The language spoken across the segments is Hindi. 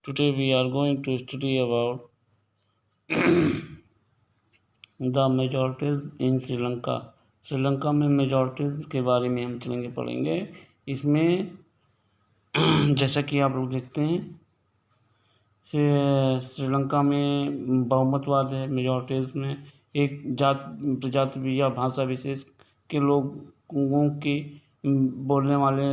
Today we are going to study about the majorities in Sri Lanka. Sri Lanka में मेजॉरिटीज़ के बारे में हम पढ़ेंगे। इसमें जैसा कि आप लोग देखते हैं श्रीलंका में बहुमतवाद है। मेजॉरिटीज़ में एक प्रजाति या भाषा विशेष के लोगों के बोलने वाले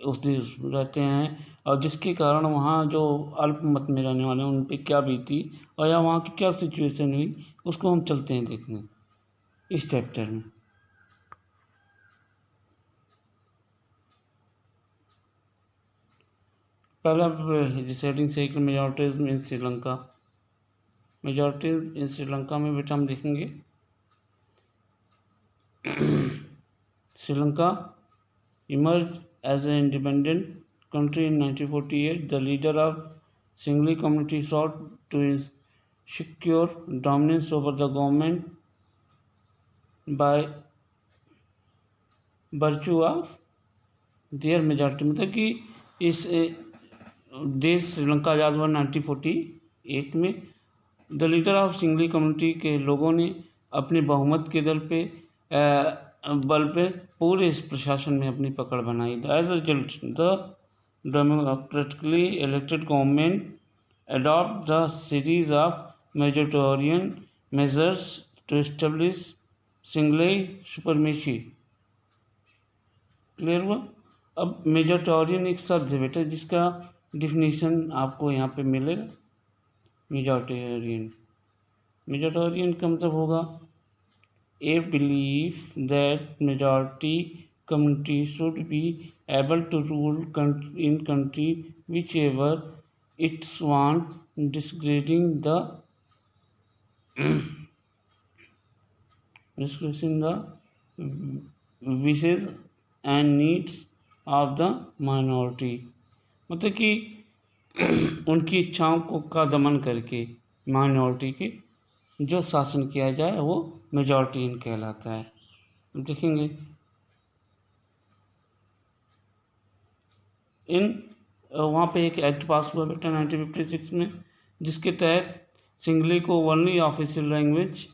रहते हैं, और जिसके कारण वहाँ जो अल्पमत में रहने वाले हैं उन पर क्या बीती और या वहाँ की क्या सिचुएशन हुई, उसको हम चलते हैं देखने इस चैप्टर में। पहला रिसाइडिंग सर्कल मेजॉरिटीज इन श्रीलंका। मेजॉरिटीज इन श्रीलंका में बेटा हम देखेंगे Sri Lanka emerged as an independent country in 1948. The leader of Singhali community sought to secure dominance over the government by virtue of their majority। मतलब कि इस देश श्रीलंका आज़ाद हुआ 1948 में। The leader of Sinhali community के लोगों ने अपने बहुमत के बल पे पूरे इस प्रशासन में अपनी पकड़ बनाई। As a result the democratically elected government adopt the series of majoritarian measures to establish Sinhali supremacy. Clear हुआ? अब मेजोरिटेरियन एक शब्द है बेटा जिसका डिफिनीशन आपको यहाँ पे मिलेगा। मेजोरिटेरियन का मतलब होगा a belief that majority community should be able to rule in country whichever it want, disregarding the wishes and needs of the minority। मतलब कि उनकी इच्छाओं का दमन करके माइनॉरिटी के जो शासन किया जाए वो मेजॉरिटी कहलाता है। देखेंगे वहाँ पे एक एक्ट पास हुआ बेटा 1956 में, जिसके तहत सिंघली को ओनली ऑफिशियल लैंग्वेज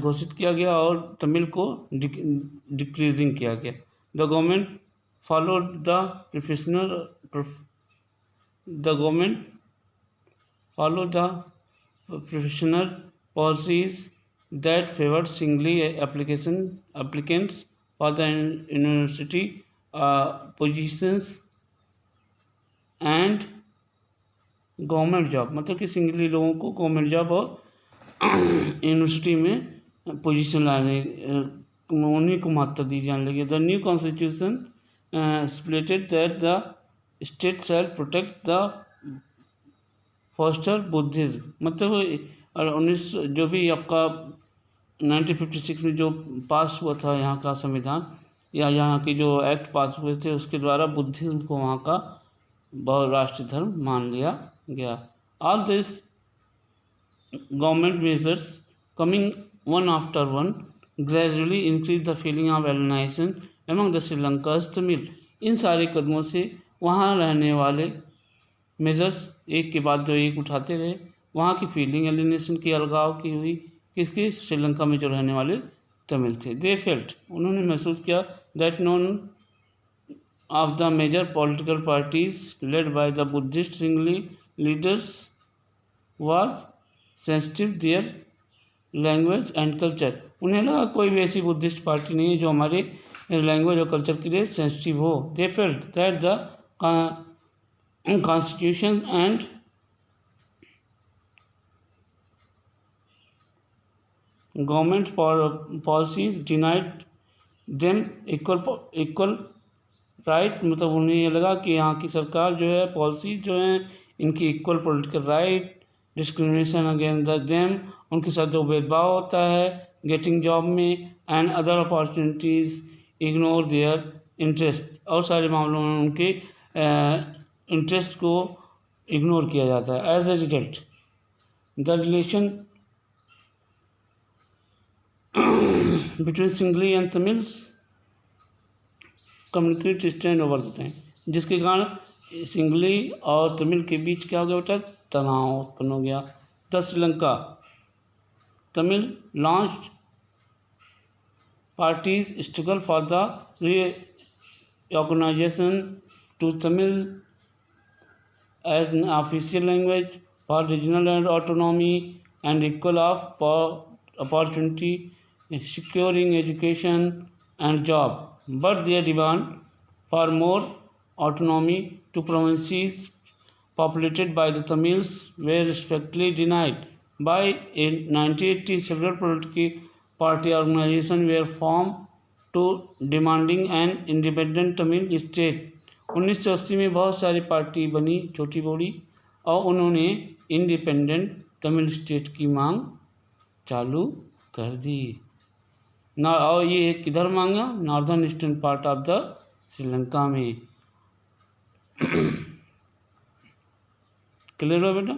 घोषित किया गया और तमिल को डिक्रीजिंग किया गया। The government followed the professional policies that favored Singhali applicants for the university positions and government job. मतलब कि सिंघली लोगों को गवर्नमेंट जॉब और यूनिवर्सिटी में पोजीशन लाने उन्हीं को महत्व दी जाने लगी। The new constitution splitted that the state shall protect the foster Buddhism. मतलब और 19 जो भी आपका 1956 में जो पास हुआ था यहाँ का संविधान या यहाँ के जो एक्ट पास हुए थे उसके द्वारा बुद्धिज्म को वहाँ का बहुराष्ट्रीय धर्म मान लिया गया। All this government measures coming one after one gradually increase the feeling of alienation among the Sri Lanka's Tamil. इन सारे कदमों से वहाँ रहने वाले मेजर्स एक के बाद जो एक उठाते रहे, वहाँ की फीलिंग एलिनेशन की अलगाव की हुई किसकी? श्रीलंका में जो रहने वाले तमिल थे। दे फेल्ट उन्होंने महसूस किया that none of the major political parties led by the Buddhist Sinhali leaders was sensitive their language and culture. उन्हें लगा कोई भी ऐसी बुद्धिस्ट पार्टी नहीं है जो हमारे लैंग्वेज और कल्चर के लिए सेंसिटिव हो। They felt that the constitution and government policies denied them equal right. मतलब उन्हें ये लगा कि यहाँ की सरकार जो है पॉलिसी जो है इनकी equal political right, discrimination against the them उनके साथ जो भेदभाव होता है गेटिंग जॉब में and other opportunities ignore their interest. और सारे मामलों में उनके इंटरेस्ट को इग्नोर किया जाता है। As a result the relation between Singhali and Tamils communicate strained over the time, जिसके कारण सिंगली और तमिल के बीच क्या हो गया बेटा, तनाव उत्पन्न हो गया। The Sri Lanka Tamil launch parties struggle for the reorganization to Tamil as an official language for regional and autonomy and equal opportunity, securing education and job. But their demand for more autonomy to provinces populated by the Tamils were respectfully denied. By 1980, several political party organizations were formed to demanding an independent Tamil state. 1980 में बहुत सारी पार्टी बनी छोटी बड़ी और उन्होंने इंडिपेंडेंट तमिल स्टेट की मांग चालू कर दी। और ये किधर मांगा, northern eastern part of the Sri Lanka में। क्लियर हो बेटा।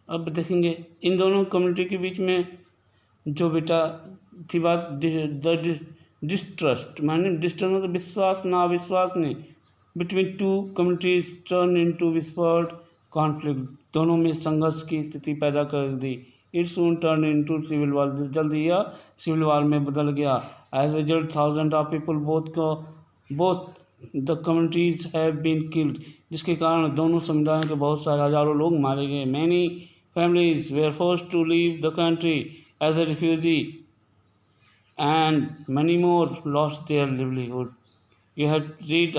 अब देखेंगे इन दोनों कम्युनिटी के बीच में जो बेटा थी बात, डिस्ट्रस्ट माने डिस्ट्रस्ट मतलब विश्वास ना अविश्वास नहीं, between two communities turn into whispered conflict, दोनों में संघर्ष की स्थिति पैदा कर दी। It soon turn into civil war, जल्दी यह सिविल वार में बदल गया। As result thousand of people both the communities have been killed, जिसके कारण दोनों समुदायों के बहुत सारे हजारों लोग मारे गए। Many families were forced to leave the country as a refugee and many more lost their livelihood. You have read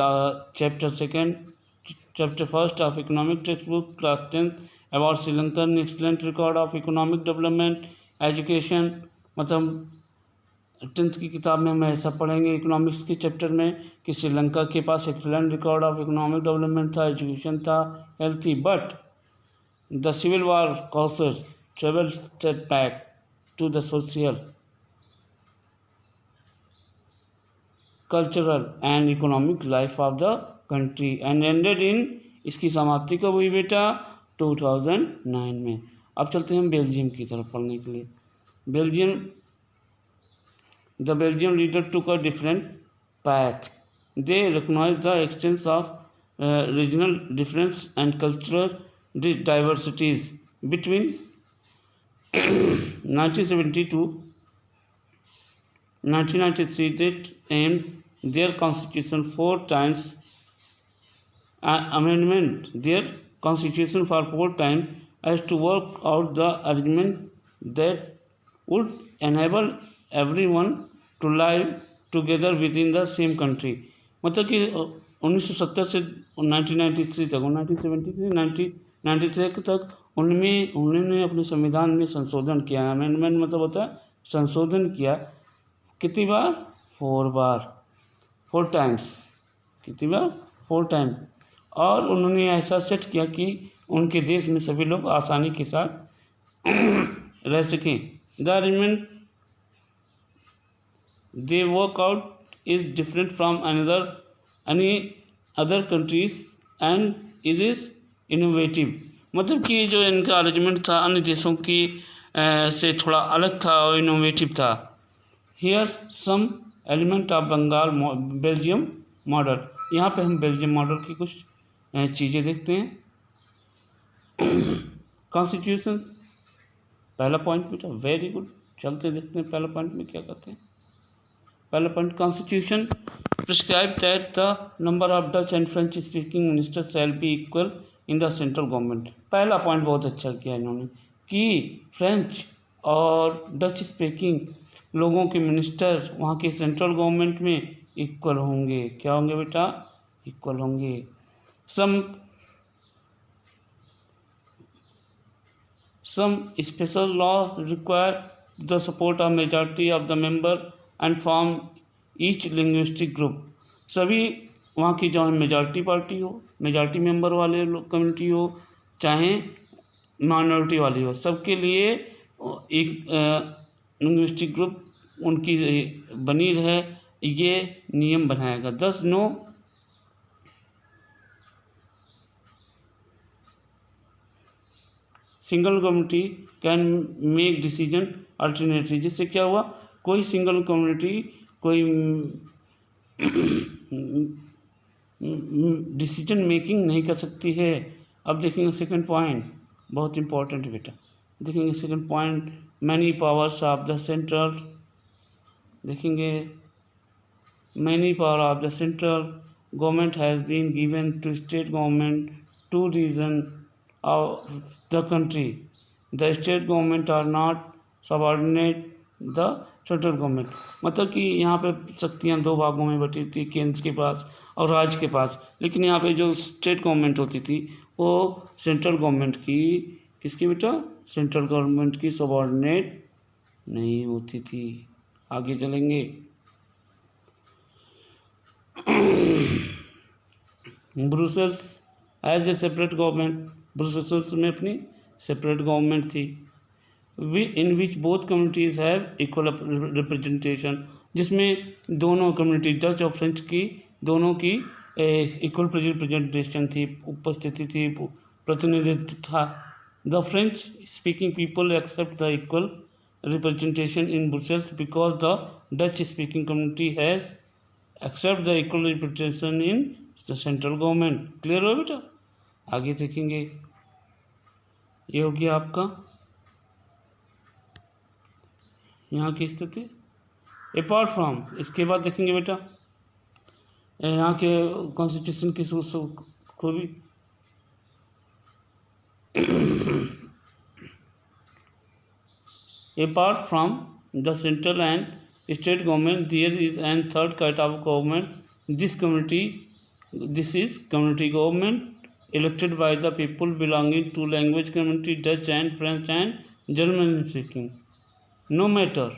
chapter 1st of economic textbook class 10th about Sri Lankan excellent record of economic development education। मतलब 10th की किताब में हम ऐसा पढ़ेंगे इकोनॉमिक्स के चैप्टर में कि श्रीलंका के पास excellent record of economic development था, एजुकेशन था, हेल्थ थी, but the civil war caused travel setback to the social, cultural and economic life of the country and ended in, इसकी समाप्ति कब हुई बेटा, 2009 में। अब चलते हैं बेल्जियम की तरफ पढ़ने के लिए। Belgium, the Belgian leader took a different path. They recognized the extent of regional difference and cultural diversities between 1970 to 1993. They aimed their constitution 4 times amendment their constitution for 4 times as to work out the arrangement that would enable everyone to live together within the same country। मतलब कि 1970 से 1993 तक, 1993 तक उनमें उन्होंने अपने संविधान में संशोधन किया। अमेंडमेंट मतलब होता है संशोधन किया। कितनी बार, 4 बार, 4 टाइम्स। कितनी बार, 4 टाइम। और उन्होंने ऐसा सेट किया कि उनके देश में सभी लोग आसानी के साथ रह सकें। The arrangement they work out is different from any other countries and it is innovative। मतलब कि जो इनका अरेंजमेंट था अन्य देशों की से थोड़ा अलग था और इनोवेटिव था। Here some element of Belgium model. यहाँ पे हम बेल्जियम मॉडल की कुछ चीज़ें देखते हैं। कॉन्स्टिट्यूशन, पहला पॉइंट बेटा, वेरी गुड। चलते देखते हैं पहला पॉइंट में क्या कहते हैं। पहला point, constitution prescribe that the number of Dutch and French speaking ministers shall be equal in the central government। पहला पॉइंट बहुत अच्छा किया इन्होंने कि फ्रेंच और डच स्पीकिंग लोगों के मिनिस्टर वहाँ के सेंट्रल गवर्नमेंट में इक्वल होंगे। क्या होंगे बेटा, इक्वल होंगे। some special law require the support of majority of the member and form each linguistic group. सभी वहाँ की चाहे मेजॉरिटी पार्टी हो, मेजॉरिटी मेंबर वाले कम्युनिटी हो, चाहे माइनॉरिटी वाली हो, सबके लिए एक लिंग्विस्टिक ग्रुप उनकी बनी रहे, ये नियम बनाएगा। Thus no single community can make decision alternately, जिससे क्या हुआ, कोई सिंगल कम्युनिटी कोई डिसीजन मेकिंग नहीं कर सकती है। अब देखेंगे सेकंड पॉइंट, बहुत इंपॉर्टेंट है बेटा। देखेंगे second point, many powers of the central. देखेंगे many power of the central government has been given to state government to region of the country. The state government are not subordinate the central government. मतलब कि यहाँ पे शक्तियाँ दो भागों में बटी थी, केंद्र के पास और राज्य के पास, लेकिन यहाँ पे जो स्टेट गवर्नमेंट होती थी वो सेंट्रल गवर्नमेंट की, किसकी बेटा, सेंट्रल गवर्नमेंट की सबऑर्डिनेट नहीं होती थी। आगे चलेंगे। Brussels as a separate government, Brussels में अपनी सेपरेट गवर्नमेंट थी। In which both communities have equal representation, जिसमें दोनों कम्युनिटी डच और फ्रेंच की दोनों की इक्वल रिप्रेजेंटेशन थी, उपस्थिति थी, प्रतिनिधित्व था। The French speaking people accept the equal representation in Brussels because the Dutch speaking community has accept the equal representation in the central government. Clear हो बेटा? आगे देखेंगे, ये हो गया आपका यहाँ की स्थिति। अपार्ट फ्रॉम, इसके बाद देखेंगे बेटा यहाँ के कॉन्स्टिट्यूशन की को भी। Apart from the central and state government, there is a third kind of government. This is community government elected by the people belonging to language community Dutch and French and German speaking. No matter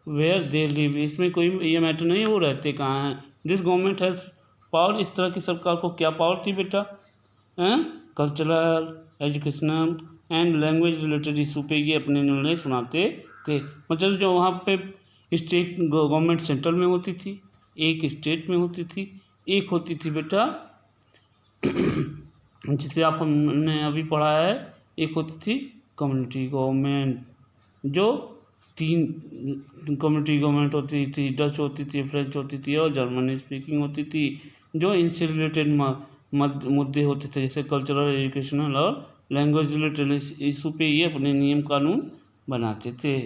where they live, इसमें कोई ये मैटर नहीं है वो रहते कहाँ हैं। दिस गवर्नमेंट हैज पावर, इस तरह की सरकार को क्या पावर थी बेटा, cultural, educational and language related issue पे ये अपने निर्णय सुनाते थे। मतलब जो वहाँ पे स्टेट गवर्नमेंट सेंट्रल में होती थी, एक स्टेट में होती थी, एक होती थी बेटा जिसे आप हमने अभी पढ़ा है, एक होती थी कम्युनिटी गवर्नमेंट, जो तीन कम्युनिटी गवर्नमेंट होती थी, डच होती थी, फ्रेंच होती थी और जर्मनी स्पीकिंग होती थी, जो इनसे रिलेटेड मुद्दे होते थे जैसे कल्चरल, एजुकेशनल और लैंग्वेज रिलेटेड इशू पे ये अपने नियम कानून बनाते थे।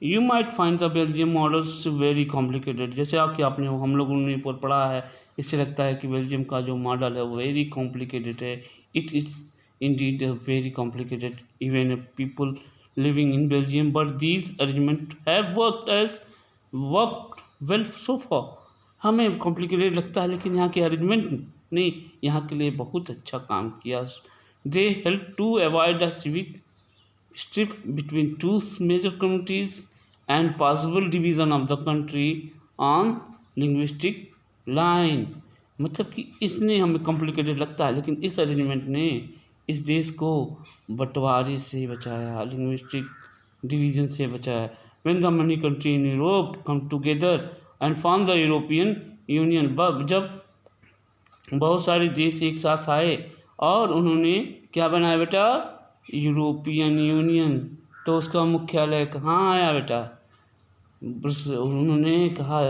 You might find the Belgium models very complicated, जैसे आपने हम लोगों ने ऊपर पढ़ा है, इससे लगता है कि बेल्जियम का जो मॉडल है वो वेरी कॉम्प्लिकेटेड है। It is Indeed very complicated even people living in Belgium, but these arrangements have worked well so far. हमें कॉम्प्लिकेटेड लगता है लेकिन यहाँ के अरेंजमेंट ने यहाँ के लिए बहुत अच्छा काम किया। They help to avoid the civic strife between two major communities and possible division of the country on linguistic line। मतलब कि इसने हमें कॉम्प्लिकेटेड लगता है लेकिन इस अरेंजमेंट ने इस देश को बंटवारे से बचाया, लिंग्विस्टिक डिवीजन से बचाया। When the money country in Europe come together and form the European union, जब बहुत सारे देश एक साथ आए और उन्होंने क्या बनाया बेटा, यूरोपियन यूनियन। तो उसका मुख्यालय कहाँ आया बेटा, उन्होंने कहा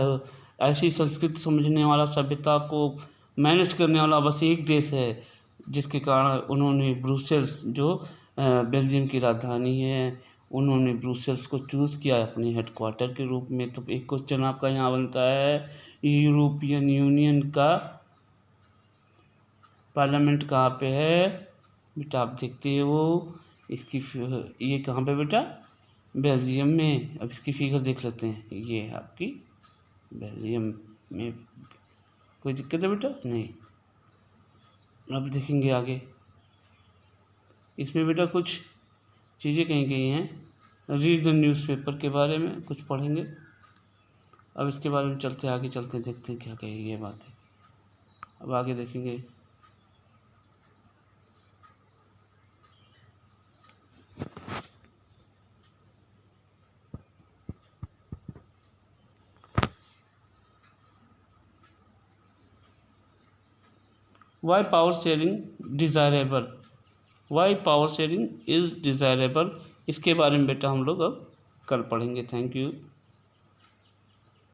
ऐसी संस्कृत समझने वाला, सभ्यता को मैनेज करने वाला बस एक देश है, जिसके कारण उन्होंने ब्रुसेल्स, जो बेल्जियम की राजधानी है, उन्होंने ब्रुसेल्स को चूज़ किया अपने हेडक्वार्टर के रूप में। तो एक क्वेश्चन आपका यहाँ बनता है, यूरोपियन यूनियन का पार्लियामेंट कहाँ पे है बेटा, आप देखते हो इसकी ये कहाँ पे बेटा, बेल्जियम में। अब इसकी फिगर देख लेते हैं, ये है आपकी बेल्जियम में। कोई दिक्कत है बेटा? नहीं। अब देखेंगे आगे, इसमें बेटा कुछ चीज़ें कहीं गई हैं। रीड द न्यूज़पेपर के बारे में कुछ पढ़ेंगे। अब इसके बारे में चलते आगे चलते देखते हैं क्या कहेगी ये बातें। अब आगे देखेंगे, why power sharing desirable. Why power sharing is desirable, इसके बारे में बेटा हम लोग अब कल पढ़ेंगे। Thank you.